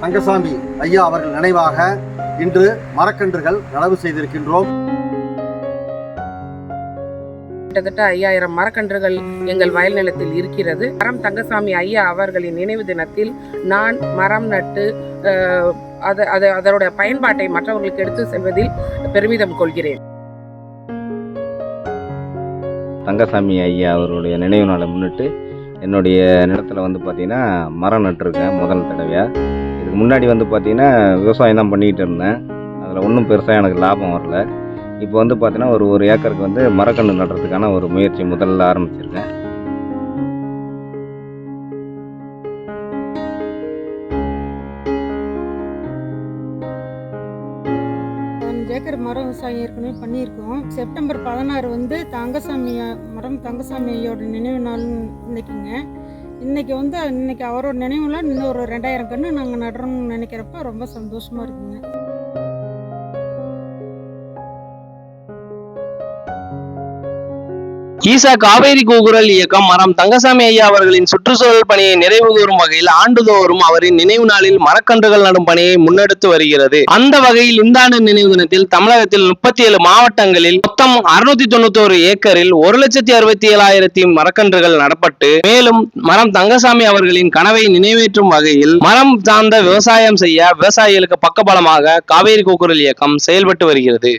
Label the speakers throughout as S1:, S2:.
S1: தங்கசாமி ஐயா அவர்கள் நினைவாக இன்று மரக்கன்றுகள் நடவு செய்திருக்கின்றோம்.
S2: கிட்டத்தட்ட 5000 மரக்கன்றுகள் எங்கள் வயல் நிலத்தில் இருக்கிறது. மரம் தங்கசாமி ஐயா அவர்களின் நினைவு தினத்தில் நான் மரம் நட்டு அதனுடைய பயன்பாட்டை மற்றவர்களுக்கு எடுத்து செல்வதில் பெருமிதம் கொள்கிறேன்.
S3: தங்கசாமி ஐயா அவருடைய நினைவு நாளை முன்னிட்டு என்னுடைய நிலத்தில் பார்த்தீங்கன்னா மரம் நட்டுருக்கேன் முதல் தடவையாக. இதுக்கு முன்னாடி பார்த்தீங்கன்னா விவசாயம் தான் பண்ணிக்கிட்டு இருந்தேன். அதில் ஒன்றும் பெருசாக எனக்கு லாபம் வரல. இப்போ பார்த்தீங்கன்னா ஒரு ஏக்கருக்கு மரக்கன்று நடுறதுக்கான ஒரு முயற்சி முதல்ல ஆரம்பிச்சிருக்கேன்.
S4: ஏக்கர் மரம் விவசாயம் ஏற்கனவே பண்ணியிருக்கோம். செப்டம்பர் 16 தங்கசாமி ஐயோட நினைவு நாள் இன்னைக்குங்க. இன்னைக்கு அவரோட நினைவுல இன்னும் ஒரு 2000 கன்று நாங்கள் நடுறோம்னு நினைக்கிறப்ப ரொம்ப சந்தோஷமா இருக்குங்க.
S5: ஈசா காவேரி கூக்குரல் இயக்கம் மரம் தங்கசாமி ஐயா அவர்களின் சுற்றுச்சூழல் பணியை நிறைவு கூறும் வகையில் ஆண்டுதோறும் அவரின் நினைவு நாளில் மரக்கன்றுகள் நடும் பணியை முன்னெடுத்து வருகிறது. அந்த வகையில் இந்த ஆண்டு நினைவு தினத்தில் தமிழகத்தில் 37 மாவட்டங்களில் மொத்தம் 691 ஏக்கரில் 1,67,700 மரக்கன்றுகள் நடப்பட்டு, மேலும் மரம் தங்கசாமி அவர்களின் கனவை நிறைவேற்றும் வகையில் மரம் சார்ந்த விவசாயம் செய்ய விவசாயிகளுக்கு பக்கபலமாக காவேரி கூக்குரல் இயக்கம் செயல்பட்டு வருகிறது.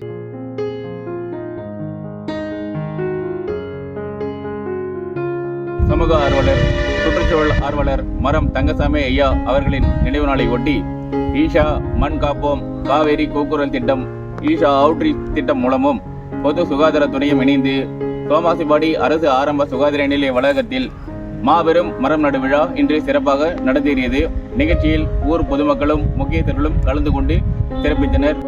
S6: சமூக ஆர்வலர், சுற்றுச்சூழல் ஆர்வலர் மரம் தங்கசாமி ஐயா அவர்களின் நினைவு நாளை ஒட்டி ஈஷா மண் காப்போம் காவேரி கூக்குரல் திட்டம், ஈஷா அவுட்ரீச் திட்டம் மூலமும் பொது சுகாதாரத்துறையும் இணைந்து சோமாசிபாடி அரசு ஆரம்ப சுகாதார நிலைய வளாகத்தில் மாபெரும் மரம் நடு விழா இன்று சிறப்பாக நடந்தேறியது. நிகழ்ச்சியில் ஊர் பொதுமக்களும் முக்கியஸ்தர்களும் கலந்து கொண்டு சிறப்பித்தனர்.